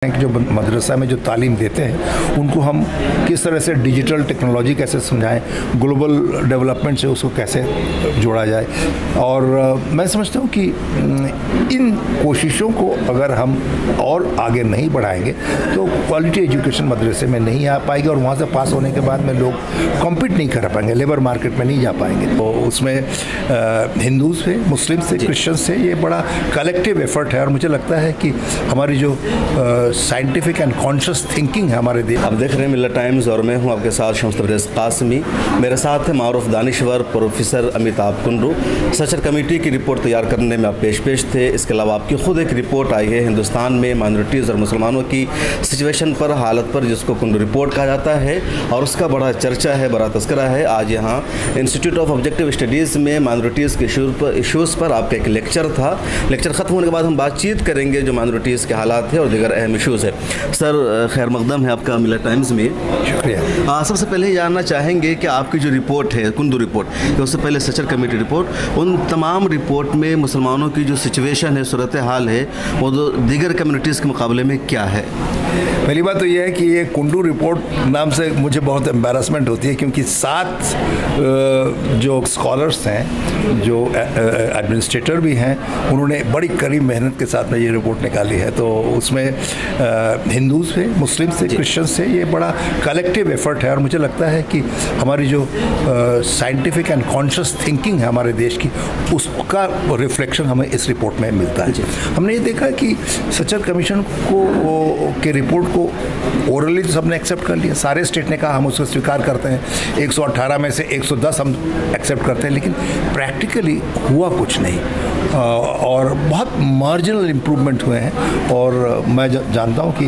जो मदरसा में जो तालीम देते हैं उनको हम किस तरह से डिजिटल टेक्नोलॉजी कैसे समझाएं, ग्लोबल डेवलपमेंट से उसको कैसे जोड़ा जाए। और मैं समझता हूँ कि इन कोशिशों को अगर हम और आगे नहीं बढ़ाएंगे तो क्वालिटी एजुकेशन मदरसे में नहीं आ पाएगी और वहाँ से पास होने के बाद में लोग कॉम्पीट नहीं कर पाएंगे, लेबर मार्केट में नहीं जा पाएंगे। तो उसमें हिंदू से, मुस्लिम से, क्रिश्चियन से ये बड़ा कलेक्टिव एफर्ट है और मुझे लगता है कि हमारी जो साइंटिफिक एंड कॉन्शियस थिंकिंग है हमारे देश। आप देख रहे हैं मिल्लत टाइम्स और मैं हूं आपके साथ शम्स तबरेज़ कासमी। मेरे साथ है मारूफ दानिश्वर, प्रोफेसर अमिताभ कुंडू। सचर कमेटी की रिपोर्ट तैयार करने में आप पेश थे। इसके अलावा आपकी खुद एक रिपोर्ट आई है हिंदुस्तान में माइनॉरिटीज़ और मुसलमानों की सिचुएशन पर, हालत पर, जिसको कुंडू रिपोर्ट कहा जाता है और उसका बड़ा चर्चा है, बड़ा तस्करा है। आज यहाँ इंस्टीट्यूट ऑफ ऑब्जेक्टिव स्टडीज़ में माइनॉरिटीज़ के इशूज़ पर आपका एक लेक्चर था। लेक्चर ख़त्म होने के बाद हम बातचीत करेंगे जो माइनॉरिटीज़ के हालात है और दीगर अहम इशूज़ है। सर खैर मकदम है आपका मिल्लत टाइम्स में। शुक्रिया। सबसे पहले ही जानना चाहेंगे कि आपकी जो रिपोर्ट है कुंदू रिपोर्ट, उससे पहले सचर कमेटी रिपोर्ट, उन तमाम रिपोर्ट में मुसलमानों की जो सिचुएशन है, सूरत हाल है, वो दीगर कम्युनिटीज़ के मुकाबले में क्या है? पहली बात तो यह है कि ये कुंडू रिपोर्ट नाम से मुझे बहुत एम्बैरसमेंट होती है क्योंकि 7 जो स्कॉलर्स हैं, जो एडमिनिस्ट्रेटर भी हैं, उन्होंने बड़ी कड़ी मेहनत के साथ में ये रिपोर्ट निकाली है। तो उसमें हिंदू से, मुस्लिम से, क्रिश्चियन से ये बड़ा कलेक्टिव एफर्ट है और मुझे लगता है कि हमारी जो साइंटिफिक एंड कॉन्शियस थिंकिंग है हमारे देश की, उसका रिफ्लेक्शन हमें इस रिपोर्ट में मिलता है। हमने ये देखा कि सचर कमीशन के रिपोर्ट को ओरली तो सबने एक्सेप्ट कर लिया, सारे स्टेट ने कहा हम उसको स्वीकार करते हैं, 118 में से 110 हम एक्सेप्ट करते हैं, लेकिन प्रैक्टिकली हुआ कुछ नहीं और बहुत मार्जिनल इम्प्रूवमेंट हुए हैं। और मैं जानता हूं कि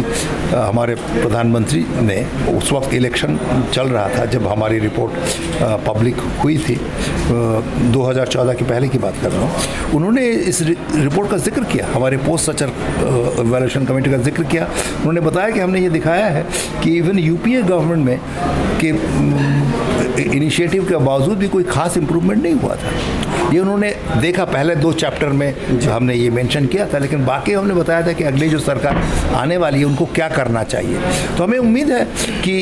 हमारे प्रधानमंत्री ने उस वक्त इलेक्शन चल रहा था जब हमारी रिपोर्ट पब्लिक हुई थी, 2014 के पहले की बात कर रहा हूँ, उन्होंने इस रिपोर्ट का जिक्र किया, हमारे पोस्ट सचर इवैल्यूएशन कमेटी का जिक्र किया। उन्होंने बताया कि हमने ये दिखाया है कि इवन यूपीए गवर्नमेंट में कि इनिशिएटिव के बावजूद भी कोई खास इम्प्रूवमेंट नहीं हुआ था। ये उन्होंने देखा, पहले 2 चैप्टर में हमने ये मेंशन किया था, लेकिन बाकी हमने बताया था कि अगली जो सरकार आने वाली है उनको क्या करना चाहिए। तो हमें उम्मीद है कि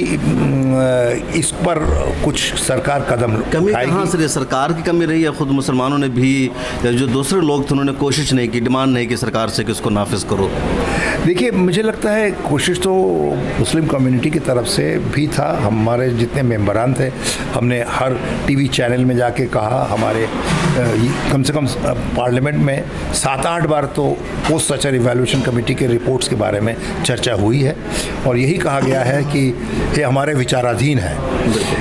इस पर कुछ सरकार कदम कमी कहाँ से? सरकार की कमी रही है, खुद मुसलमानों ने भी, जो दूसरे लोग थे उन्होंने कोशिश नहीं की, डिमांड नहीं की सरकार से कि उसको नाफिज करो? देखिए, मुझे लगता है कोशिश तो मुस्लिम कम्युनिटी की तरफ से भी था। हमारे जितने मेंबरान थे, हमने हर टीवी चैनल में जाके कहा, हमारे कम से कम पार्लियामेंट में 7-8 बार तो पोस्ट सचर इवैल्यूएशन कमेटी के रिपोर्ट्स के बारे में चर्चा हुई है और यही कहा गया है कि ये हमारे विचाराधीन है,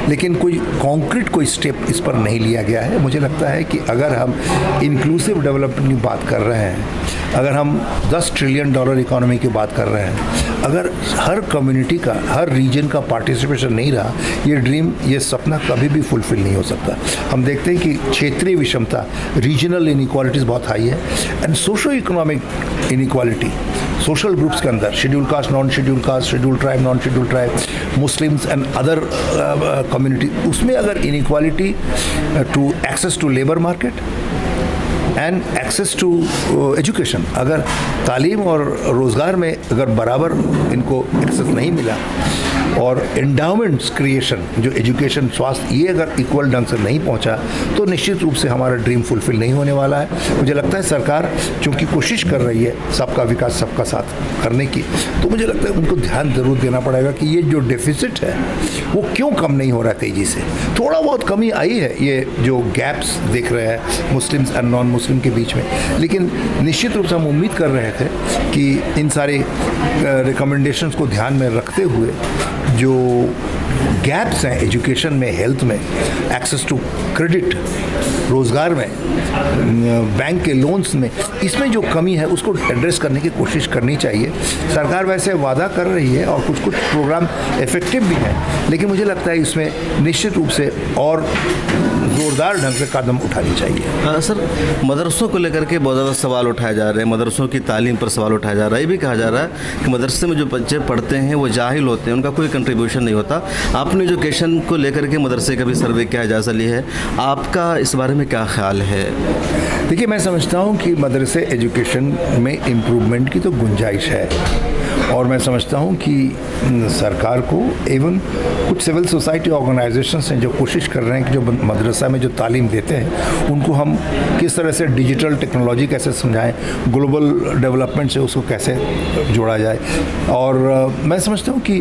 लेकिन कोई कॉन्क्रीट कोई स्टेप इस पर नहीं लिया गया है। मुझे लगता है कि अगर हम इंक्लूसिव डेवलपमेंट की बात कर रहे हैं, अगर हम $10 ट्रिलियन इकोनॉमी की बात कर रहे हैं, अगर हर कम्युनिटी का, हर रीजन का पार्टिसिपेशन नहीं रहा, ये ड्रीम, ये सपना कभी भी फुलफिल नहीं हो सकता। हम देखते हैं कि क्षेत्रीय विषमता, रीजनल इनइक्वालिटीज़ बहुत हाई है and socio economic inequality social groups के अंदर, schedule caste, non schedule caste, schedule tribe, non schedule tribe, Muslims and other community, उसमें अगर inequality to access to labour market and access to education, अगर तालीम और रोज़गार में अगर बराबर इनको एक्सेस नहीं मिला और एंडाउमेंट्स क्रिएशन, जो एजुकेशन, स्वास्थ्य, ये अगर इक्वल ढंग से नहीं पहुंचा तो निश्चित रूप से हमारा ड्रीम फुलफिल नहीं होने वाला है। मुझे लगता है सरकार चूँकि कोशिश कर रही है सबका विकास सबका साथ करने की, तो मुझे लगता है उनको ध्यान ज़रूर देना पड़ेगा कि ये जो डेफिसिट है वो क्यों कम नहीं हो रहा है तेज़ी से। थोड़ा बहुत कमी आई है, ये जो गैप्स देख रहे हैं मुस्लिम्स एंड नॉन मुस्लिम के बीच में, लेकिन निश्चित रूप से हम उम्मीद कर रहे थे कि इन सारे रिकमेंडेशंस को ध्यान में रखते हुए जो गैप्स हैं एजुकेशन में, हेल्थ में, एक्सेस टू क्रेडिट, रोज़गार में, बैंक के लोन्स में, इसमें जो कमी है उसको एड्रेस करने की कोशिश करनी चाहिए। सरकार वैसे वादा कर रही है और कुछ प्रोग्राम इफ़ेक्टिव भी हैं, लेकिन मुझे लगता है इसमें निश्चित रूप से और ज़ोरदार ढंग से कदम उठानी चाहिए। सर, मदरसों को लेकर के बहुत ज़्यादा सवाल उठाए जा रहे हैं, मदरसों की तालीम पर सवाल उठाया जा रहा है। ये भी कहा जा रहा है कि मदरसे में जो बच्चे पढ़ते हैं वो जाहिल होते हैं, उनका कोई कंट्रीब्यूशन नहीं होता। आपने एजुकेशन को लेकर के मदरसे का भी सर्वे किया जायज़ा लिया है, आपका इस बारे में क्या ख्याल है? देखिए, मैं समझता हूँ कि मदरसे एजुकेशन में इम्प्रूवमेंट की तो गुंजाइश है और मैं समझता हूँ कि सरकार को एवं कुछ सिविल सोसाइटी ऑर्गेनाइजेशंस हैं जो कोशिश कर रहे हैं कि जो मदरसा में जो तालीम देते हैं उनको हम किस तरह से डिजिटल टेक्नोलॉजी कैसे समझाएं, ग्लोबल डेवलपमेंट से उसको कैसे जोड़ा जाए। और मैं समझता हूँ कि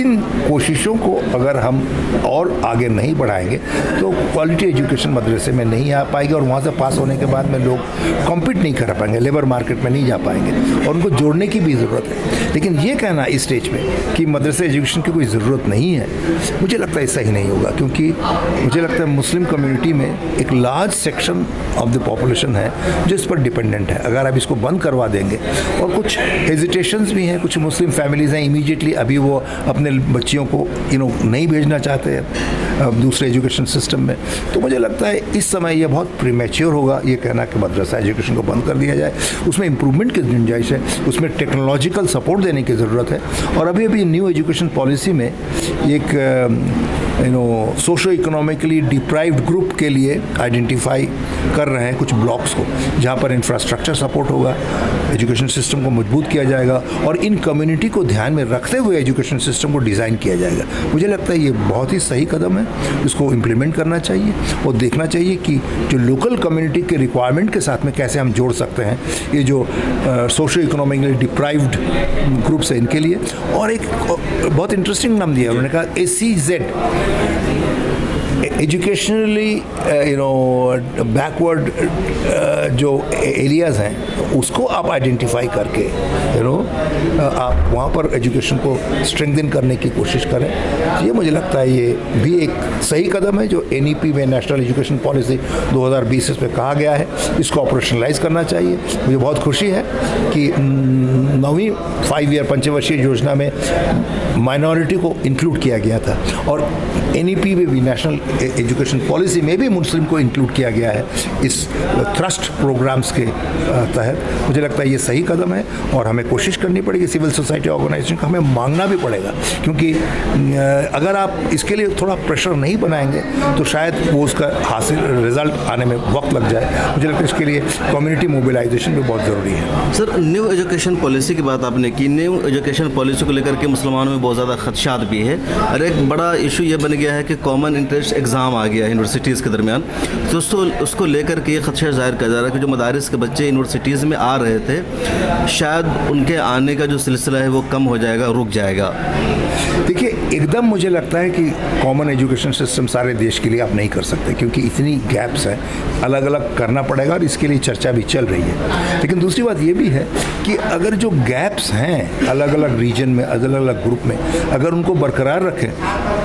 इन कोशिशों को अगर हम और आगे नहीं बढ़ाएंगे तो क्वालिटी एजुकेशन मदरसे में नहीं आ पाएगी और वहाँ से पास होने के बाद में लोग कॉम्पीट नहीं कर पाएंगे, लेबर मार्केट में नहीं जा पाएंगे और उनको जोड़ने की भी ज़रूरत है। लेकिन ये कहना इस स्टेज पे कि मदरसे एजुकेशन की कोई ज़रूरत नहीं है, मुझे लगता है सही नहीं होगा, क्योंकि मुझे लगता है मुस्लिम कम्युनिटी में एक large section of the population है जो इस पर डिपेंडेंट है। अगर आप इसको बंद करवा देंगे, और कुछ हेजिटेशंस भी हैं, कुछ मुस्लिम फैमिलीज़ हैं इमीडिएटली अभी वो अपने बच्चियों को नहीं भेजना चाहते हैं दूसरे एजुकेशन सिस्टम में, तो मुझे लगता है इस समय ये बहुत प्रीमेच्योर होगा ये कहना कि मदरसा एजुकेशन को बंद कर दिया जाए। उसमें इम्प्रूवमेंट की गुंजाइश है, उसमें टेक्नोलॉजिकल सपोर्ट देने की ज़रूरत है। और अभी अभी न्यू एजुकेशन पॉलिसी में एक सोशो इकोनॉमिकली डिप्राइव्ड ग्रुप के लिए आइडेंटिफाई कर रहे हैं कुछ ब्लॉक्स को, जहाँ पर इंफ्रास्ट्रक्चर सपोर्ट होगा, एजुकेशन सिस्टम को मजबूत किया जाएगा और इन कम्युनिटी को ध्यान में रखते हुए एजुकेशन सिस्टम को डिज़ाइन किया जाएगा। मुझे लगता है ये बहुत ही सही कदम है, इसको इम्प्लीमेंट करना चाहिए और देखना चाहिए कि जो लोकल कम्युनिटी के रिक्वायरमेंट के साथ में कैसे हम जोड़ सकते हैं ये जो सोशो इकोनॉमिकली डिप्राइव्ड ग्रुप्स है इनके लिए। और एक बहुत इंटरेस्टिंग नाम दिया उन्होंने कहा SEZ, एजुकेशनली बैकवर्ड जो एरियाज़ हैं उसको आप आइडेंटिफाई करके आप वहाँ पर एजुकेशन को स्ट्रेंथन करने की कोशिश करें। ये मुझे लगता है ये भी एक सही कदम है जो NEP में नेशनल एजुकेशन पॉलिसी 2020 इस पर कहा गया है, इसको ऑपरेशनलाइज करना चाहिए। मुझे बहुत खुशी है कि 9वीं 5 ईयर पंचवर्षीय योजना में माइनॉरिटी को इंक्लूड किया गया था और NEP में भी नेशनल एजुकेशन पॉलिसी में भी मुस्लिम को इंक्लूड किया गया है इस ट्रस्ट प्रोग्राम्स के तहत। मुझे लगता है ये सही कदम है और हमें कोशिश करनी पड़ेगी, सिविल सोसाइटी ऑर्गेनाइजेशन को हमें मांगना भी पड़ेगा, क्योंकि अगर आप इसके लिए थोड़ा प्रेशर नहीं बनाएंगे तो शायद वो उसका हासिल रिजल्ट आने में वक्त लग जाए। मुझे लगता है इसके लिए कम्युनिटी मोबिलाइजेशन भी बहुत ज़रूरी है। सर, न्यू एजुकेशन पॉलिसी की बात आपने की, न्यू एजुकेशन पॉलिसी को लेकर के मुसलमानों में बहुत ज़्यादा खदशात भी है और एक बड़ा इशू ये बन गया है कि कॉमन इंट्रेंस एग्ज़ाम आ गया है यूनिवर्सिटीज़ के दरमियान, तो उसको लेकर के ये खदशा जाहिर किया जा रहा है कि जो मदारिस के बच्चे यूनिवर्सिटीज़ में आ रहे थे शायद उनके आने का जो सिलसिला है वो कम हो जाएगा, रुक जाएगा। देखिए, एकदम मुझे लगता है कि कॉमन एजुकेशन सिस्टम सारे देश के लिए आप नहीं कर सकते, क्योंकि इतनी गैप्स हैं, अलग अलग करना पड़ेगा और इसके लिए चर्चा भी चल रही है। लेकिन दूसरी बात ये भी है कि अगर जो गैप्स हैं अलग अलग रीजन में, अलग अलग ग्रुप में, अगर उनको बरकरार रखें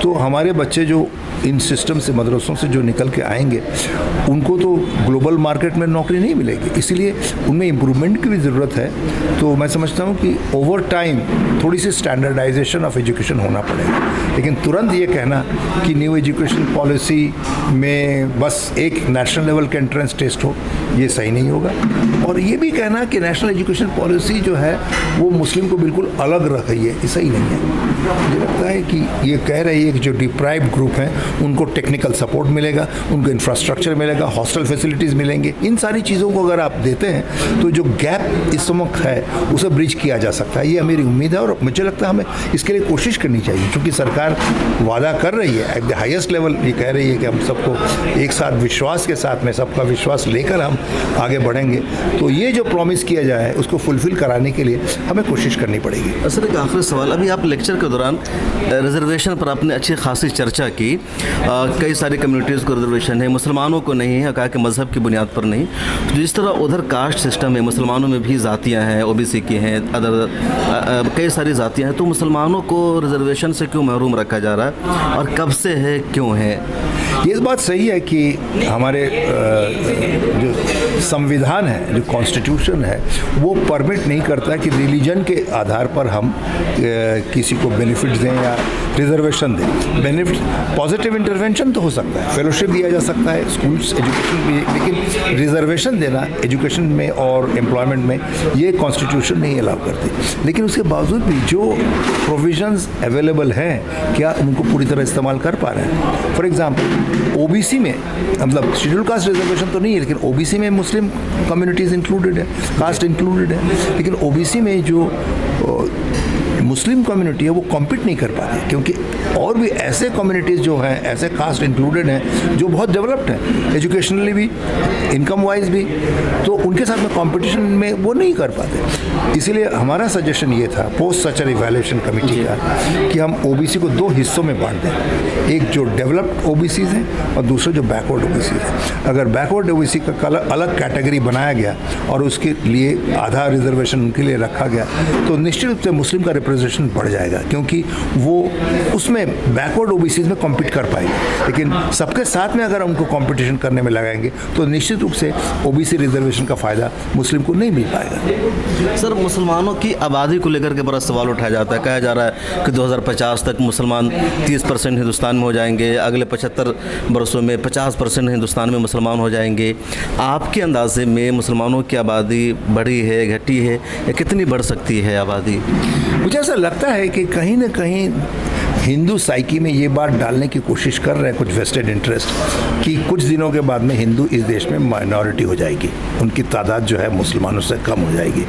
तो हमारे बच्चे जो इन सिस्टम से, मदरसों से जो निकल के आएंगे उनको तो ग्लोबल मार्केट में नौकरी नहीं मिलेगी, इसलिए उनमें इम्प्रूवमेंट की भी ज़रूरत है। तो मैं समझता हूँ कि ओवर टाइम थोड़ी सी स्टैंडर्डाइजेशन ऑफ एजुकेशन होना पड़ेगा, लेकिन तुरंत ये कहना कि न्यू एजुकेशन पॉलिसी में बस एक नेशनल लेवल का एंट्रेंस टेस्ट हो, ये सही नहीं होगा। और ये भी कहना कि नेशनल एजुकेशन पॉलिसी जो है वो मुस्लिम को बिल्कुल अलग रख रही है, ये सही नहीं है। मुझे लगता है कि ये कह रही है कि जो डिप्राइव्ड ग्रुप हैं उनको टेक्निकल सपोर्ट मिलेगा, उनको इंफ्रास्ट्रक्चर मिलेगा, हॉस्टल फैसिलिटीज़ मिलेंगी। इन सारी चीज़ों को अगर आप देते हैं तो जो गैप इस वक्त है उसे ब्रिज किया जा सकता है, ये मेरी उम्मीद है। और मुझे लगता है हमें इसके लिए कोशिश करनी चाहिए, क्योंकि सरकार वादा कर रही है एट द हाईएस्ट लेवल, ये कह रही है कि हम सबको एक साथ विश्वास के साथ में, सबका विश्वास लेकर हम आगे बढ़ेंगे। तो ये जो प्रॉमिस किया जाए उसको फुलफिल कराने के लिए हमें कोशिश करनी पड़ेगी। सर, एक आखिरी सवाल, अभी आप लेक्चर के दौरान रिजर्वेशन पर आपने अच्छी खासी चर्चा की, कई सारी कम्युनिटीज़ को रिजर्वेशन है, मुसलमानों को नहीं है, कहा कि मज़हब की बुनियाद पर नहीं। तो जिस तरह उधर कास्ट सिस्टम है, मुसलमानों में भी जातियाँ हैं, OBC की हैं, अदर कई सारी जातियाँ हैं, तो मुसलमानों को रिजर्वेशन से क्यों महरूम रखा जा रहा है और कब से है, क्यों है? ये बात सही है कि हमारे जो संविधान है, जो कॉन्स्टिट्यूशन है, वो परमिट नहीं करता कि रिलीजन के आधार पर हम किसी को बेनिफिट दें या रिजर्वेशन दें। बेनिफिट, पॉजिटिव इंटरवेंशन तो हो सकता है, फेलोशिप दिया जा सकता है, स्कूल्स एजुकेशन भी, लेकिन रिजर्वेशन देना एजुकेशन में और एम्प्लॉयमेंट में ये कॉन्स्टिट्यूशन नहीं अलाउ करती। लेकिन उसके बावजूद भी जो प्रोविजंस अवेलेबल हैं, क्या उनको पूरी तरह इस्तेमाल कर पा रहे हैं? फॉर एग्जांपल OBC में, मतलब शेड्यूल कास्ट रिजर्वेशन तो नहीं है, लेकिन OBC में मुस्लिम कम्युनिटीज़ इंक्लूडेड है, कास्ट इंक्लूडेड है, लेकिन OBC में जो मुस्लिम कम्युनिटी है वो कॉम्पीट नहीं कर पाती, क्योंकि और भी ऐसे कम्युनिटीज़ जो हैं, ऐसे कास्ट इंक्लूडेड हैं जो बहुत डेवलप्ड हैं एजुकेशनली भी, इनकम वाइज भी, तो उनके साथ में कंपटीशन में वो नहीं कर पाते। इसीलिए हमारा सजेशन ये था पोस्ट सचर इवैल्यूएशन कमेटी का कि हम ओबीसी को दो हिस्सों में बांट दें, एक जो डेवलप्ड ओबीसीज हैं और दूसरा जो बैकवर्ड ओबीसीज हैं। अगर बैकवर्ड ओबीसी का अलग कैटेगरी बनाया गया और उसके लिए आधा रिजर्वेशन उनके लिए रखा गया तो निश्चित रूप से मुस्लिम का रिप्रेजेंटेशन बढ़ जाएगा, क्योंकि वो उसमें बैकवर्ड ओबीसीज में कॉम्पीट कर पाएंगे। लेकिन सबके साथ में अगर उनको कंपटीशन करने में लगाएंगे तो निश्चित रूप से ओबीसी रिजर्वेशन का फ़ायदा मुस्लिम को नहीं मिल पाएगा। सर, मुसलमानों की आबादी को लेकर के बड़ा सवाल उठाया जाता है। कहा जा रहा है कि 2050 तक मुसलमान 30% हिंदुस्तान में हो जाएंगे, अगले 75 वर्षों में 50% हिंदुस्तान में मुसलमान हो जाएंगे। आपके अंदाजे में मुसलमानों की आबादी बढ़ी है, घटी है, या कितनी बढ़ सकती है आबादी? मुझे ऐसा लगता है कि कहीं ना कहीं हिंदू साइकी में ये बात डालने की कोशिश कर रहे हैं कुछ वेस्टेड इंटरेस्ट कि कुछ दिनों के बाद में हिंदू इस देश में माइनॉरिटी हो जाएगी, उनकी तादाद जो है मुसलमानों से कम हो जाएगी।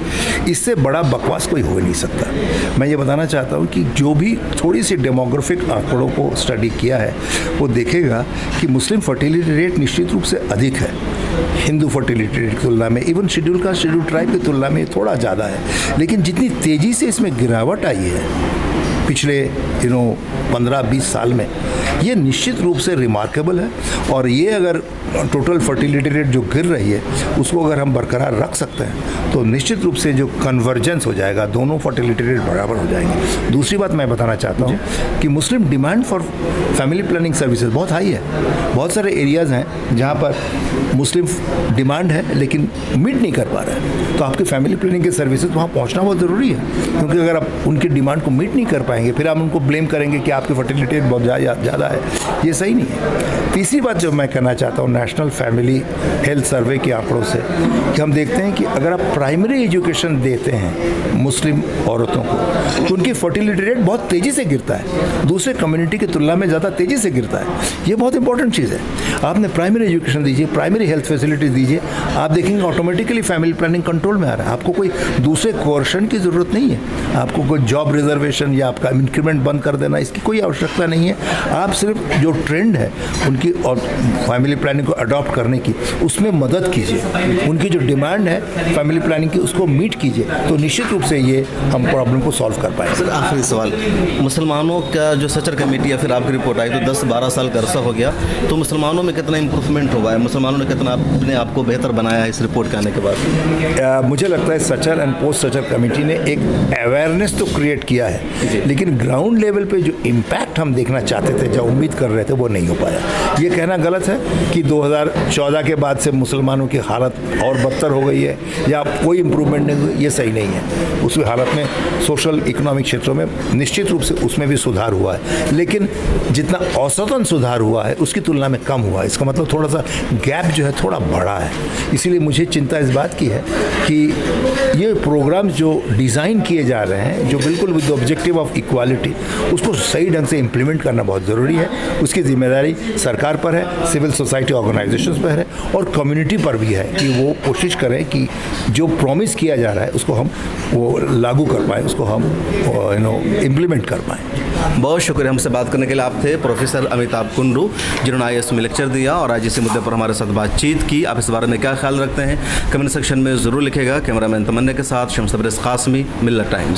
इससे बड़ा बकवास कोई हो ही नहीं सकता। मैं ये बताना चाहता हूँ कि जो भी थोड़ी सी डेमोग्राफिक आंकड़ों को स्टडी किया है वो देखेगा कि मुस्लिम फर्टिलिटी रेट निश्चित रूप से अधिक है हिंदू फर्टिलिटी रेट की तुलना में। Even schedule caste schedule tribe की तुलना में थोड़ा ज़्यादा है, लेकिन जितनी तेज़ी से इसमें गिरावट आई है पिछले 15-20 साल में, ये निश्चित रूप से रिमार्केबल है। और ये अगर टोटल फर्टिलिटी रेट जो गिर रही है उसको अगर हम बरकरार रख सकते हैं तो निश्चित रूप से जो कन्वर्जेंस हो जाएगा, दोनों फर्टिलिटी रेट बराबर हो जाएंगे। दूसरी बात मैं बताना चाहता हूँ कि Muslim demand for family planning services बहुत हाई है। बहुत सारे एरियाज़ हैं जहाँ पर मुस्लिम डिमांड है लेकिन मीट नहीं कर पा रहा है, तो आपकी फैमिली प्लानिंग के सर्विसेज वहाँ पहुँचना बहुत ज़रूरी है, क्योंकि अगर आप उनकी डिमांड को मीट नहीं कर पाएंगे फिर आप उनको ब्लेम करेंगे कि आपकी फर्टिलिटी रेट बहुत ज़्यादा है, ये सही नहीं है। तीसरी बात जो मैं कहना चाहता हूँ नेशनल फैमिली हेल्थ सर्वे के आंकड़ों से कि हम देखते हैं कि अगर आप प्राइमरी एजुकेशन देते हैं मुस्लिम औरतों को तो उनकी फर्टिलिटी रेट बहुत तेज़ी से गिरता है, दूसरे कम्युनिटी की तुलना में ज़्यादा तेज़ी से गिरता है। ये बहुत इंपॉर्टेंट चीज़ है। आपने प्राइमरी एजुकेशन दीजिए, प्राइमरी हेल्थ फैसिलिटीज़ दीजिए, आप देखेंगे ऑटोमेटिकली फैमिली प्लानिंग कंट्रोल में आ रहा है। आपको कोई दूसरे कोर्शन की ज़रूरत नहीं है, आपको कोई जॉब रिजर्वेशन या आपका इंक्रीमेंट बंद कर देना इसकी कोई आवश्यकता नहीं है। आप सिर्फ जो ट्रेंड है उनकी और फैमिली प्लानिंग को अडॉप्ट करने की उसमें मदद कीजिए, उनकी जो डिमांड है फैमिली प्लानिंग की उसको मीट कीजिए, तो निश्चित रूप से ये हम प्रॉब्लम को सॉल्व कर पाएंगे। सर, आखिरी सवाल, मुसलमानों का जो सचर कमेटी या फिर आपकी रिपोर्ट आई तो 10-12 साल का अरसा हो गया, तो मुसलमानों में कितना इंप्रूवमेंट हुआ है, मुसलमानों ने कितना अपने आप को बेहतर बनाया है इस रिपोर्ट के आने के बाद? मुझे लगता है Sachar and post Sachar committee ने एक अवेयरनेस तो क्रिएट किया है, लेकिन ग्राउंड लेवल पे जो इम्पैक्ट हम देखना चाहते थे, जो उम्मीद कर रहे थे, वो नहीं हो पाया। ये कहना गलत है कि 2014 के बाद से मुसलमानों की हालत और बदतर हो गई है या कोई इम्प्रूवमेंट नहीं हुई, ये सही नहीं है। उसकी हालत में सोशल इकोनॉमिक क्षेत्रों में निश्चित रूप से उसमें भी सुधार हुआ है, लेकिन जितना औसतन सुधार हुआ है उसकी तुलना में कम हुआ है। इसका मतलब थोड़ा सा गैप जो है थोड़ा बड़ा है। इसीलिए मुझे चिंता इस बात की है कि ये प्रोग्राम जो डिज़ाइन किए जा रहे हैं, जो बिल्कुल विद ऑब्जेक्टिव ऑफ इक्वालिटी, उसको सही ढंग से इम्प्लीमेंट करना बहुत ज़रूरी है। उसकी जिम्मेदारी सरकार पर है, सिविल सोसाइटी ऑर्गेनाइजेशंस पर है और कम्युनिटी पर भी है कि वो कोशिश करें कि जो प्रॉमिस किया जा रहा है उसको हम वो लागू कर पाएँ, उसको हम इम्प्लीमेंट कर पाएँ। बहुत शुक्रिया हमसे बात करने के लिए। आप थे प्रोफेसर अमिताभ कुंडू, जिन्होंने IAS में लेक्चर दिया और आज इसी मुद्दे पर हमारे साथ बातचीत की। आप इस बारे में क्या ख्याल रखते हैं कमेंट सेक्शन में ज़रूर लिखेगा। कैमरामैन तमन्ना के साथ शम्स तबरेज़ कासमी, मिल्लत टाइम्स।